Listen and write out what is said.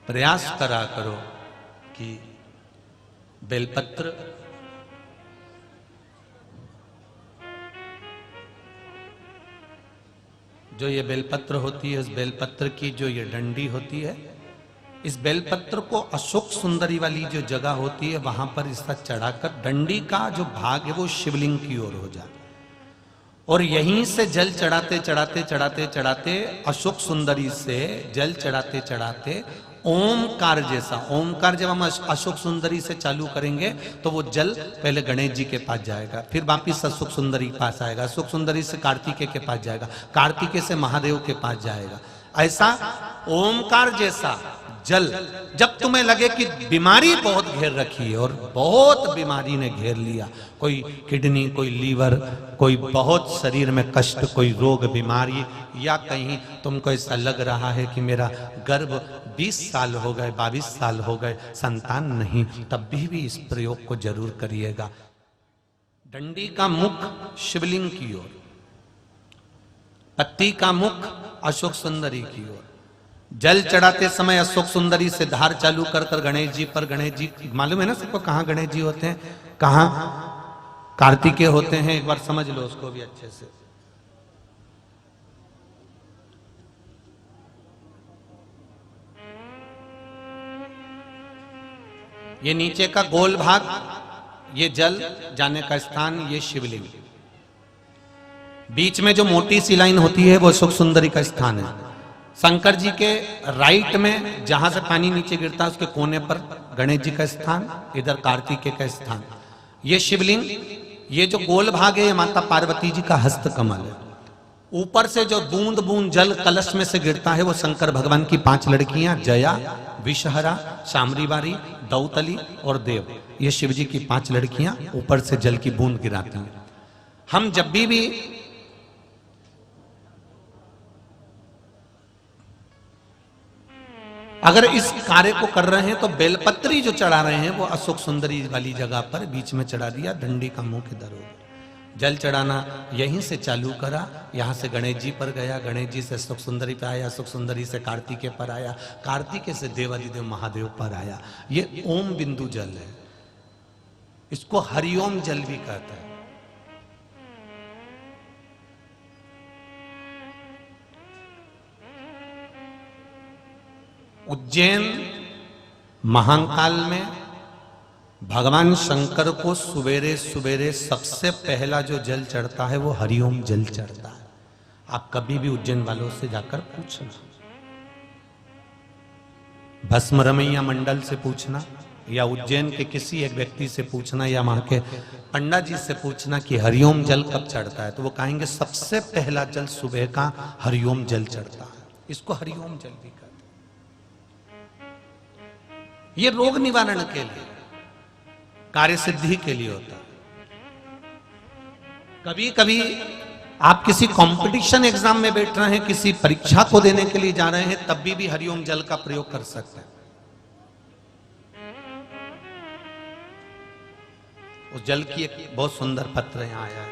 प्रयास करा करो कि बेलपत्र जो ये बेलपत्र होती है, इस बेलपत्र की जो ये डंडी होती है, इस बेलपत्र को अशोक सुंदरी वाली जो जगह होती है वहां पर इसका चढ़ाकर डंडी का जो भाग है वो शिवलिंग की ओर हो जाए और यहीं से जल चढ़ाते चढ़ाते चढ़ाते चढ़ाते अशोक सुंदरी से जल चढ़ाते चढ़ाते ओमकार जैसा, ओमकार जब हम अशोक सुंदरी से चालू करेंगे तो वो जल पहले गणेश जी के पास जाएगा, फिर वापिस अशोक सुंदरी के पास आएगा, अशोक सुंदरी से कार्तिकेय के पास जाएगा, कार्तिकेय से महादेव के पास जाएगा। ऐसा ओमकार जैसा जल जब तुम्हें लगे कि बीमारी बहुत घेर रखी है और बहुत बीमारी ने घेर लिया, कोई किडनी, कोई लीवर, कोई बहुत शरीर में कष्ट, कोई रोग बीमारी, या कहीं तुमको ऐसा लग रहा है कि मेरा गर्भ 20 साल हो गए, 22 साल हो गए, संतान नहीं, तब भी इस प्रयोग को जरूर करिएगा। डंडी का मुख शिवलिंग की ओर, पत्ती का मुख अशोक सुंदरी की ओर, जल चढ़ाते समय अशोक सुंदरी से धार चालू कर कर गणेश जी पर, गणेश जी मालूम है ना सबको कहां गणेश जी होते हैं, कहां कार्तिकेय होते हैं, एक बार समझ लो उसको भी अच्छे से। ये नीचे का गोल भाग, ये जल जाने का स्थान, ये शिवलिंग, बीच में जो मोटी सी लाइन होती है वो अशोक सुंदरी का स्थान है। शंकर जी के राइट में जहां से पानी नीचे गिरता है उसके कोने पर गणेश जी का स्थान, इधर कार्तिकेय का स्थान, ये शिवलिंग, ये जो गोल भाग है ये माता पार्वती जी का हस्त कमल है। ऊपर से जो बूंद बूंद जल कलश में से गिरता है वो शंकर भगवान की 5 लड़कियां, जया, विषहरा, शामरीवारी, दौतली और देव, ये शिव जी की 5 लड़कियां ऊपर से जल की बूंद गिराती हैं। हम जब भी अगर इस कार्य को कर रहे हैं तो बेलपत्री जो चढ़ा रहे हैं वो अशोक सुंदरी वाली जगह पर बीच में चढ़ा दिया, डंडी का मुख इधर हो, जल चढ़ाना यहीं से चालू करा, यहां से गणेश जी पर गया, गणेश जी से अशोक सुंदरी पर आया, अशोक सुंदरी से कार्तिकेय पर आया, कार्तिकेय से देवादिदेव महादेव पर आया। ये ओम बिंदु जल है, इसको हरिओम जल भी कहता है। उज्जैन महाकाल में भगवान शंकर को सवेरे सवेरे सबसे पहला जो जल चढ़ता है वो हरिओम जल चढ़ता है। आप कभी भी उज्जैन वालों से जाकर पूछना, भस्म रमैया मंडल से पूछना, या उज्जैन के किसी एक व्यक्ति से पूछना, या वहां के पंडा जी से पूछना कि हरिओम जल कब चढ़ता है, तो वो कहेंगे सबसे पहला जल सुबह का हरिओम जल चढ़ता है। इसको हरिओम जल भी कहते हैं। ये रोग निवारण के लिए, कार्य सिद्धि के लिए होता है। कभी कभी आप किसी कंपटीशन एग्जाम में बैठ रहे हैं, किसी परीक्षा को देने के लिए जा रहे हैं, तब भी हरिओम जल का प्रयोग कर सकते हैं। उस जल की एक बहुत सुंदर पत्र यहां आया है,